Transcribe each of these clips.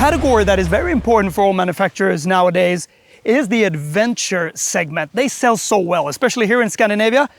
category that is very important for all manufacturers nowadays is the adventure segment. They sell so well, especially here in Scandinavia.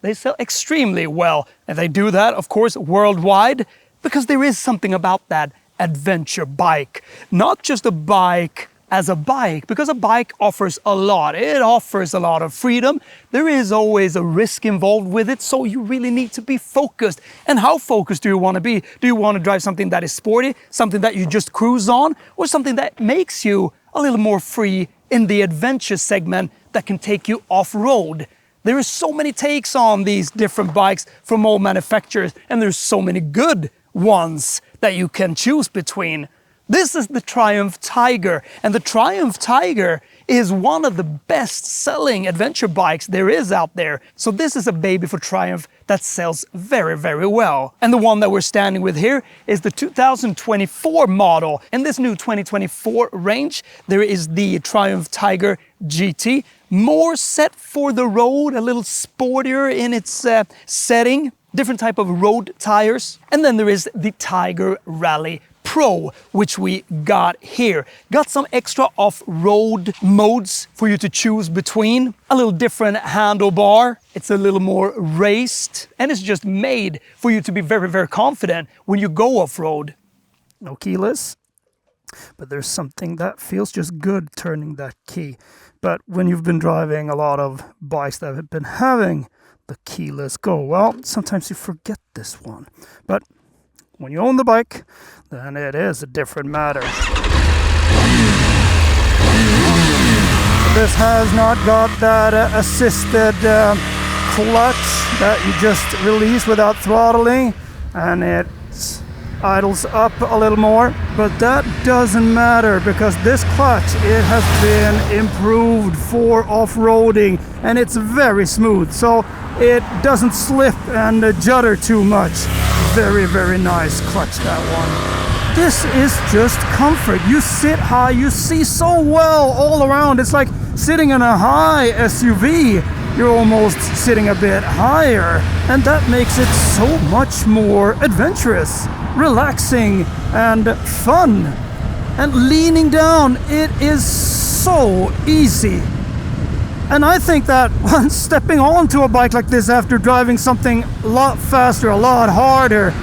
They sell extremely well. And they do that, of course, worldwide, because there is something about that adventure bike. Not just a bike as a bike, because a bike offers a lot. It offers a lot of freedom. There is always a risk involved with it, so you really need to be focused. And how focused do you want to be? Do you want to drive something that is sporty, something that you just cruise on, or something that makes you a little more free in the adventure segment that can take you off-road? There are so many takes on these different bikes from all manufacturers, and there's so many good ones that you can choose between. This is the Triumph Tiger, and the Triumph Tiger is one of the best-selling adventure bikes there is out there. So this is a baby for Triumph that sells very, very well. And the one that we're standing with here is the 2024 model. In this new 2024 range, there is the Triumph Tiger GT, more set for the road, a little sportier in its setting, different type of road tires. And then there is the Tiger Rally Pro, which we got here. Got some extra off-road modes for you to choose between. A little different handlebar. It's a little more raced, and it's just made for you to be very, very confident when you go off-road. No keyless, but there's something that feels just good turning that key. But when you've been driving a lot of bikes that have been having the keyless go, well, sometimes you forget this one. But when you own the bike, then it is a different matter. This has not got that assisted clutch that you just release without throttling, and it idles up a little more, but that doesn't matter because this clutch, it has been improved for off-roading, and it's very smooth, so it doesn't slip and judder too much. Very, very nice clutch, that one. This is just comfort. You sit high, you see so well all around. It's like sitting in a high SUV. You're almost sitting a bit higher, and that makes it so much more adventurous, relaxing, and fun. And leaning down, it is so easy. And I think that when stepping onto a bike like this after driving something a lot faster, a lot harder,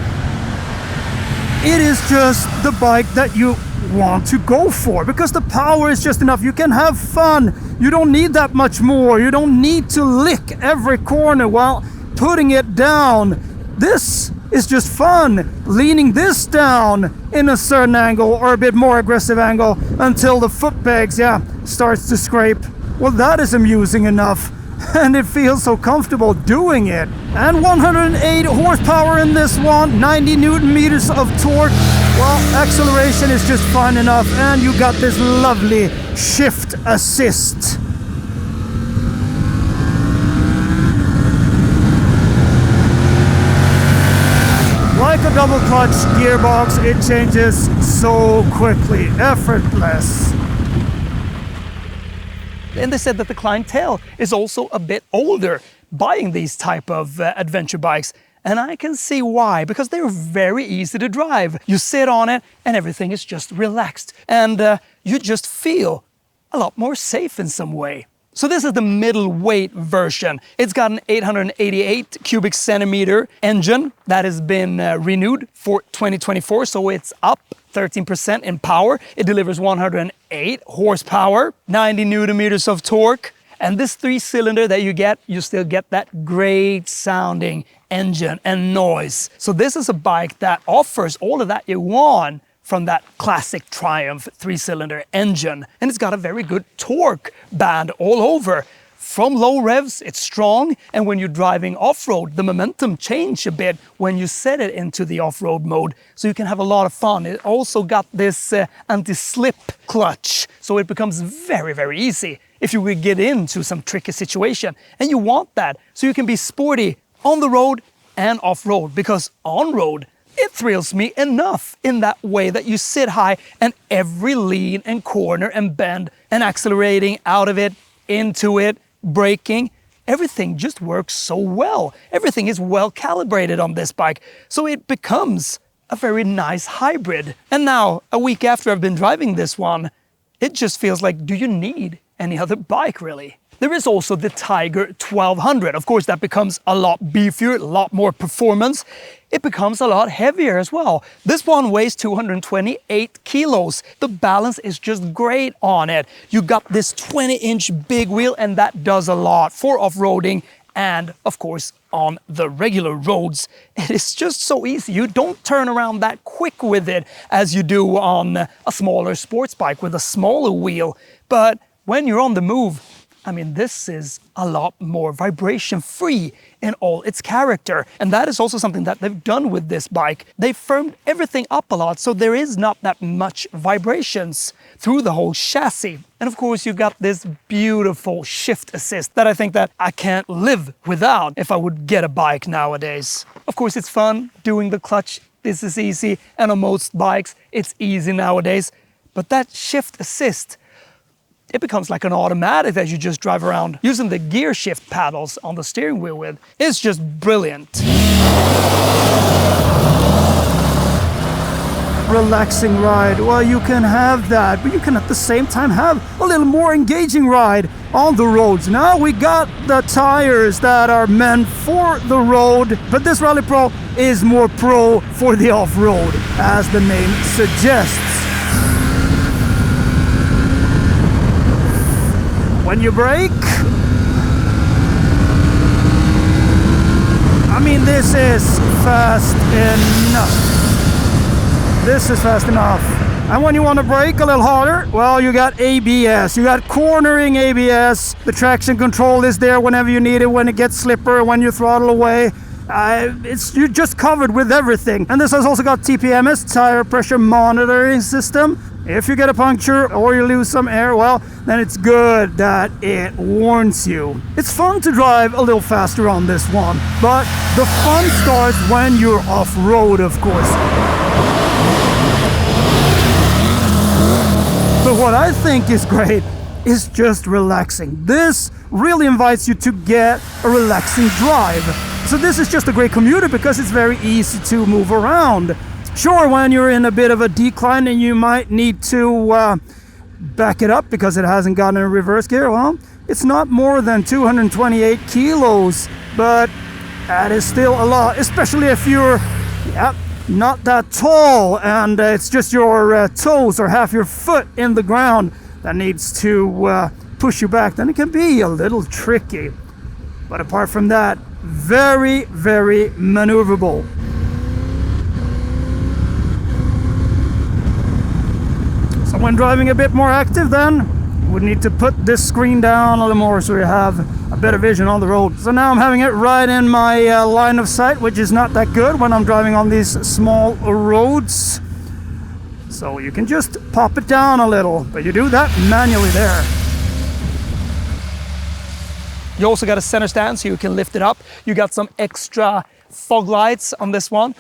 it is just the bike that you want to go for because the power is just enough. You can have fun. You don't need that much more. You don't need to lick every corner while putting it down. This is just fun, leaning this down in a certain angle or a bit more aggressive angle until the foot pegs, starts to scrape. Well, that is amusing enough, and it feels so comfortable doing it. And 108 horsepower in this one, 90 Newton meters of torque. Well, acceleration is just fine enough, and you got this lovely shift assist. Like a double clutch gearbox, it changes so quickly, effortless. And they said that the clientele is also a bit older buying these type of adventure bikes. And I can see why, because they're very easy to drive. You sit on it and everything is just relaxed. And you just feel a lot more safe in some way. So this is the middleweight version. It's got an 888 cubic centimeter engine that has been renewed for 2024, so it's up 13% in power. It delivers 108 horsepower, 90 Newton meters of torque. And this 3-cylinder that you get, you still get that great sounding engine and noise. So this is a bike that offers all of that you want from that classic Triumph 3-cylinder engine. And it's got a very good torque band all over. From low revs, it's strong, and when you're driving off-road, the momentum changes a bit when you set it into the off-road mode, so you can have a lot of fun. It also got this anti-slip clutch, so it becomes very, very easy if you will get into some tricky situation. And you want that, so you can be sporty on the road and off-road, because on-road, it thrills me enough in that way that you sit high and every lean and corner and bend and accelerating out of it, into it, braking, everything just works so well. Everything is well calibrated on this bike. So it becomes a very nice hybrid. And now, a week after I've been driving this one, it just feels like, do you need any other bike really? There is also the Tiger 1200. Of course, that becomes a lot beefier, a lot more performance. It becomes a lot heavier as well. This one weighs 228 kilos. The balance is just great on it. You got this 20-inch big wheel, and that does a lot for off-roading and, of course, on the regular roads. It is just so easy. You don't turn around that quick with it as you do on a smaller sports bike with a smaller wheel. But when you're on the move, I mean, this is a lot more vibration-free in all its character. And that is also something that they've done with this bike. They've firmed everything up a lot, so there is not that much vibrations through the whole chassis. And of course, you got this beautiful shift assist that I think that I can't live without if I would get a bike nowadays. Of course, it's fun doing the clutch. This is easy, and on most bikes, it's easy nowadays. But that shift assist, it becomes like an automatic that you just drive around using the gear shift paddles on the steering wheel with. It's just brilliant. Relaxing ride, well, you can have that, but you can at the same time have a little more engaging ride on the roads. Now we got the tires that are meant for the road, but this Rally Pro is more pro for the off-road, as the name suggests. When you brake, I mean, this is fast enough. This is fast enough. And when you want to brake a little harder, well, you got ABS. You got cornering ABS. The traction control is there whenever you need it, when it gets slippery, when you throttle away. You're just covered with everything. And this has also got TPMS, tire pressure monitoring system. If you get a puncture or you lose some air, well, then it's good that it warns you. It's fun to drive a little faster on this one, but the fun starts when you're off-road, of course. But what I think is great is just relaxing. This really invites you to get a relaxing drive. So this is just a great commuter because it's very easy to move around. Sure, when you're in a bit of a decline and you might need to back it up because it hasn't gotten a reverse gear, well, it's not more than 228 kilos, but that is still a lot, especially if you're not that tall and it's just your toes or half your foot in the ground that needs to push you back. Then it can be a little tricky. But apart from that, very, very maneuverable. So when driving a bit more active, then we need to put this screen down a little more so you have a better vision on the road. So now I'm having it right in my line of sight, which is not that good when I'm driving on these small roads. So you can just pop it down a little, but you do that manually there. You also got a center stand so you can lift it up. You got some extra fog lights on this one.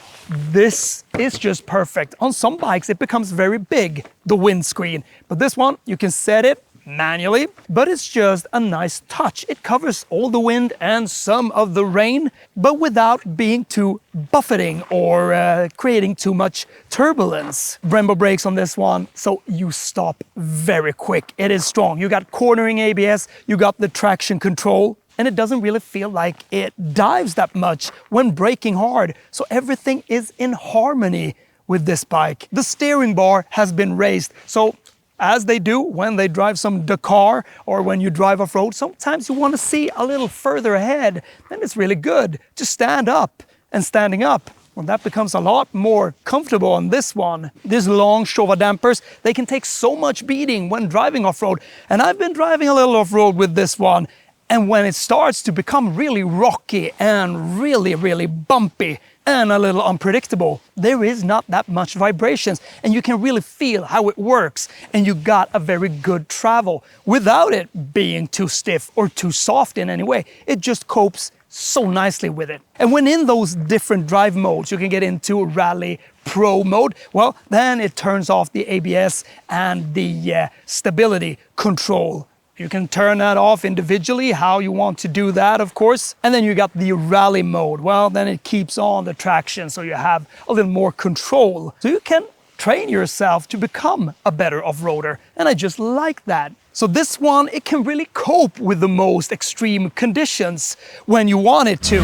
This is just perfect. On some bikes it becomes very big, the windscreen, but this one you can set it manually, but it's just a nice touch. It covers all the wind and some of the rain, but without being too buffeting or creating too much turbulence. Brembo brakes on this one, so you stop very quick. It is strong. You got cornering ABS, you got the traction control, and it doesn't really feel like it dives that much when braking hard. So everything is in harmony with this bike. The steering bar has been raised, so as they do when they drive some Dakar or when you drive off-road, sometimes you want to see a little further ahead. Then it's really good to stand up, and standing up, well, that becomes a lot more comfortable on this one. These long Showa dampers, they can take so much beating when driving off-road. And I've been driving a little off-road with this one. And when it starts to become really rocky and really, really bumpy and a little unpredictable, there is not that much vibrations and you can really feel how it works, and you got a very good travel without it being too stiff or too soft in any way. It just copes so nicely with it. And when in those different drive modes, you can get into Rally Pro mode, well, then it turns off the ABS and the stability control. You can turn that off individually, how you want to do that, of course. And then you got the rally mode. Well, then it keeps on the traction, so you have a little more control. So you can train yourself to become a better off-roader. And I just like that. So this one, it can really cope with the most extreme conditions when you want it to.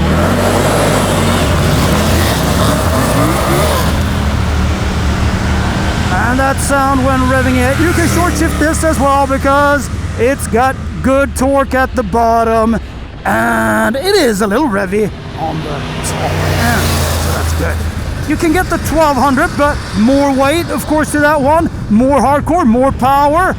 And that sound when revving it, you can short shift this as well because it's got good torque at the bottom and it is a little revvy on the top end, so that's good. You can get the 1200, but more weight, of course, to that one, more hardcore, more power,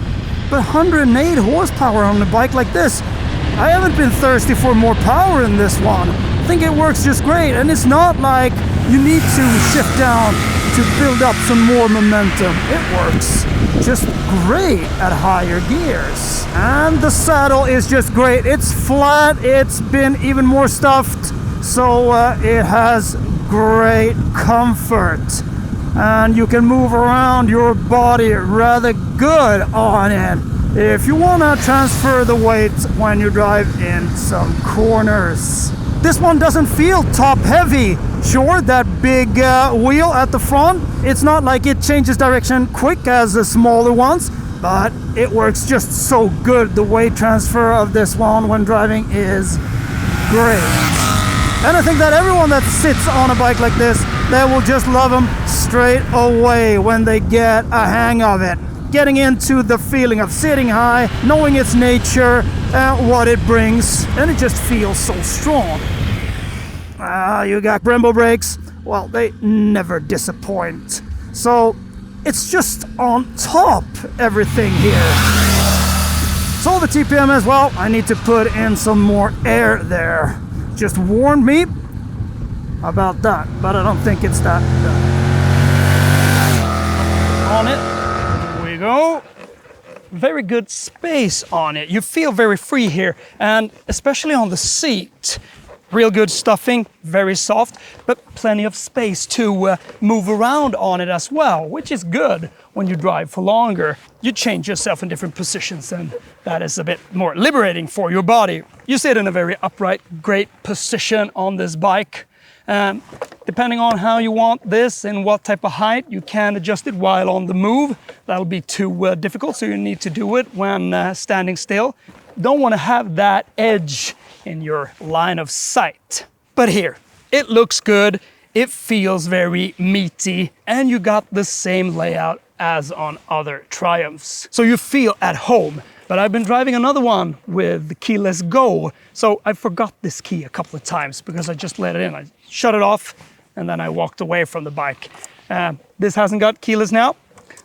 but 108 horsepower on a bike like this. I haven't been thirsty for more power in this one. I think it works just great, and it's not like you need to shift down to build up some more momentum. It works just great at higher gears. And the saddle is just great. It's flat, it's been even more stuffed, so it has great comfort. And you can move around your body rather good on it if you want to transfer the weight when you drive in some corners. This one doesn't feel top heavy. Sure, that big wheel at the front, it's not like it changes direction quick as the smaller ones, but it works just so good. The weight transfer of this one when driving is great. And I think that everyone that sits on a bike like this, they will just love them straight away when they get a hang of it. Getting into the feeling of sitting high, knowing its nature, and what it brings, and it just feels so strong. You got Brembo brakes, well, they never disappoint. So it's just on top everything here. So the TPM as well, I need to put in some more air there. Just warned me about that, but I don't think it's that bad. On it, here we go. Very good space on it. You feel very free here, and especially on the seat. Real good stuffing, very soft, but plenty of space to move around on it as well, which is good when you drive for longer. You change yourself in different positions, and that is a bit more liberating for your body. You sit in a very upright, great position on this bike. Depending on how you want this and what type of height, you can adjust it while on the move. That'll be too difficult, so you need to do it when standing still. Don't want to have that edge in your line of sight. But here, it looks good, it feels very meaty, and you got the same layout as on other Triumphs. So you feel at home. But I've been driving another one with the keyless go, so I forgot this key a couple of times because I just let it in. I shut it off and then I walked away from the bike. This hasn't got keyless now,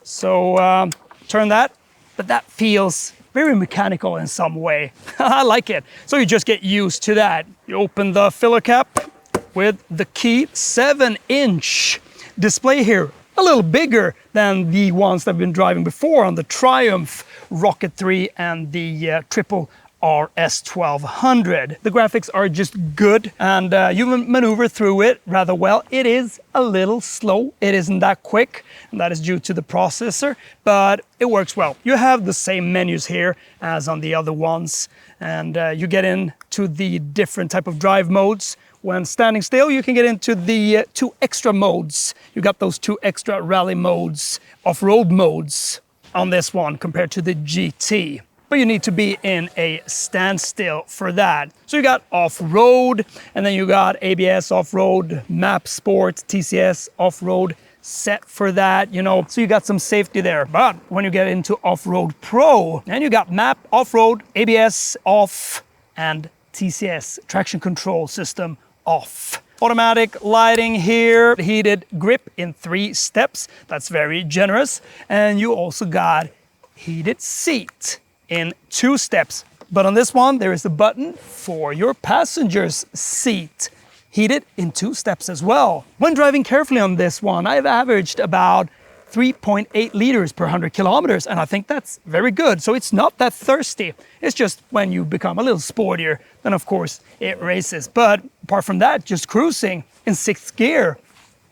so turn that, but that feels very mechanical in some way. I like it. So you just get used to that. You open the filler cap with the key, 7-inch display here. A little bigger than the ones that I've been driving before on the Triumph Rocket 3 and the triple RS 1200. The graphics are just good, and you maneuver through it rather well. It is a little slow, it isn't that quick, and that is due to the processor, but it works well. You have the same menus here as on the other ones, and you get into the different type of drive modes. When standing still, you can get into the 2 extra modes. You got those 2 extra rally modes, off-road modes on this one compared to the GT. But you need to be in a standstill for that. So you got off-road, and then you got ABS off-road, map sport, TCS off-road set for that, you know, so you got some safety there. But when you get into off-road pro, and you got map, off-road, ABS off, and TCS traction control system off. Automatic lighting here, heated grip in 3 steps. That's very generous. And you also got heated seat in 2 steps. But on this one, there is a button for your passenger's seat, heated in 2 steps as well. When driving carefully on this one, I've averaged about 3.8 liters per 100 kilometers, and I think that's very good. So it's not that thirsty. It's just when you become a little sportier, then of course it races. But apart from that, just cruising in 6th gear,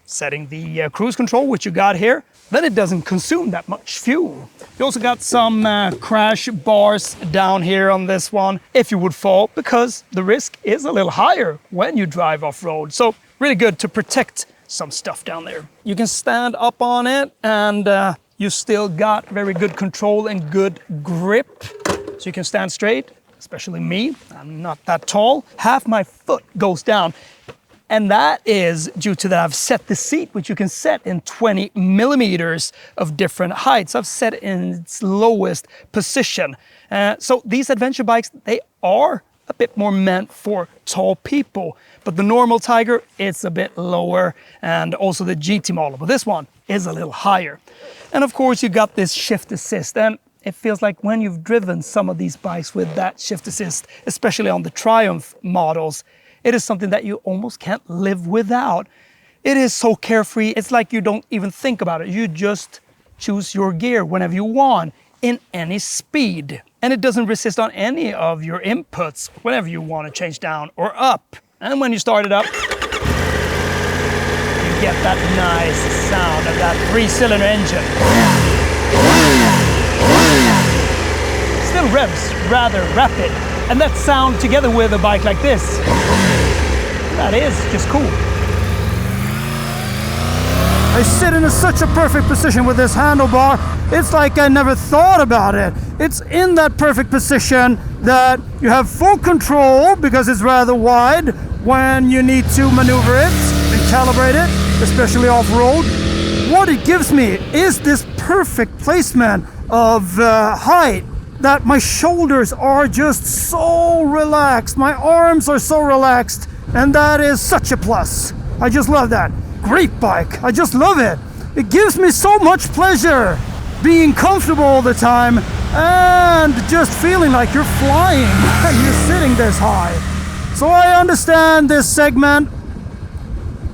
setting the cruise control, which you got here, then it doesn't consume that much fuel. You also got some crash bars down here on this one if you would fall, because the risk is a little higher when you drive off-road. So really good to protect some stuff down there. You can stand up on it and you still got very good control and good grip. So you can stand straight, especially me, I'm not that tall. Half my foot goes down. And that is due to that I've set the seat, which you can set in 20 millimeters of different heights. I've set it in its lowest position. So these adventure bikes, they are a bit more meant for tall people. But the normal Tiger, it's a bit lower, and also the GT model. But this one is a little higher. And of course, you got this shift assist. And it feels like when you've driven some of these bikes with that shift assist, especially on the Triumph models, it is something that you almost can't live without. It is so carefree. It's like you don't even think about it. You just choose your gear whenever you want in any speed. And it doesn't resist on any of your inputs whenever you want to change down or up. And when you start it up, you get that nice sound of that 3-cylinder engine. Still revs rather rapid. And that sound together with a bike like this, that is just cool. I sit in such a perfect position with this handlebar. It's like I never thought about it. It's in that perfect position that you have full control because it's rather wide when you need to maneuver it and calibrate it, especially off-road. What it gives me is this perfect placement of height, that my shoulders are just so relaxed, my arms are so relaxed, and that is such a plus. I just love that. Great bike, I just love it. It gives me so much pleasure being comfortable all the time and just feeling like you're flying and you're sitting this high. So I understand this segment,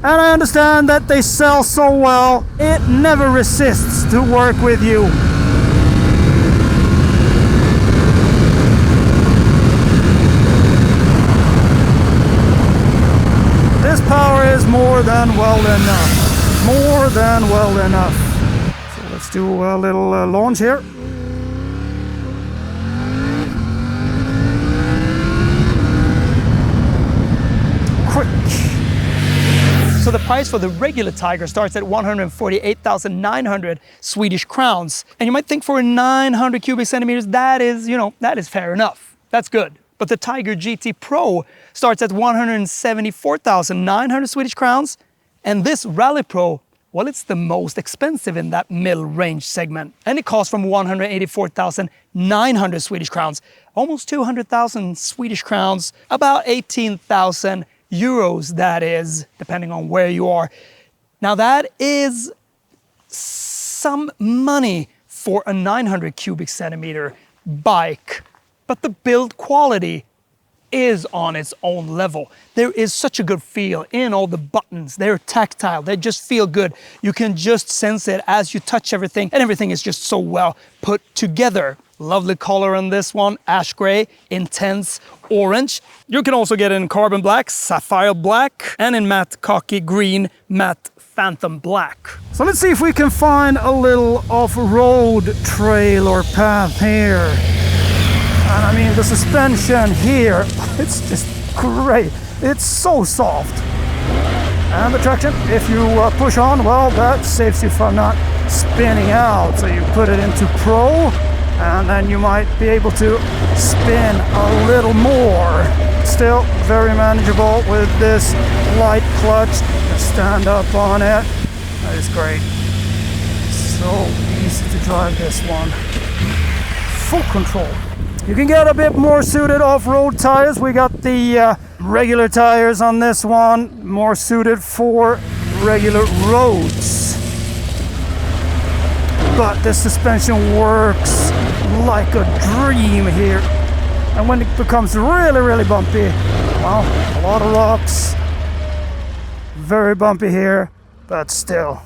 and I understand that they sell so well, it never resists to work with you. This power is more than well enough. More than well enough. So let's do a little launch here. Quick. So the price for the regular Tiger starts at 148,900 Swedish crowns. And you might think for a 900 cubic centimeters, that is, that is fair enough. That's good. But the Tiger GT Pro starts at 174,900 Swedish crowns. And this Rally Pro, well, it's the most expensive in that middle range segment. And it costs from 184,900 Swedish crowns, almost 200,000 Swedish crowns, about 18,000 euros, that is, depending on where you are. Now that is some money for a 900 cubic centimeter bike. But the build quality is on its own level. There is such a good feel in all the buttons. They're tactile, they just feel good. You can just sense it as you touch everything, and everything is just so well put together. Lovely color on this one, ash gray, intense orange. You can also get it in carbon black, sapphire black, and in matte khaki green, matte phantom black. So let's see if we can find a little off-road trail or path here. And I mean, the suspension here, it's just great. It's so soft. And the traction, if you push on, well, that saves you from not spinning out. So you put it into Pro, and then you might be able to spin a little more. Still very manageable with this light clutch. Just stand up on it. That is great. So easy to drive this one. Full control. You can get a bit more suited off-road tires. We got the regular tires on this one, more suited for regular roads. But the suspension works like a dream here. And when it becomes really, really bumpy, well, a lot of rocks, very bumpy here, but still,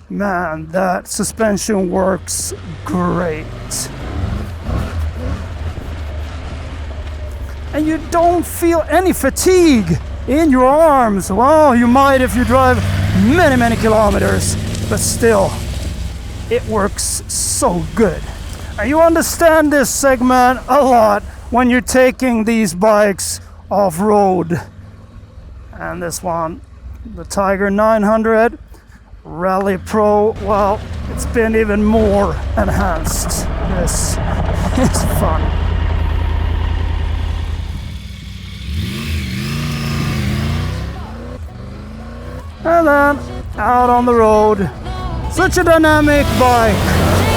man, that suspension works great. And you don't feel any fatigue in your arms. Well, you might if you drive many, many kilometers, but still, it works so good. And you understand this segment a lot when you're taking these bikes off-road. And this one, the Tiger 900 Rally Pro, well, it's been even more enhanced. This is fun. And then out on the road, such a dynamic bike.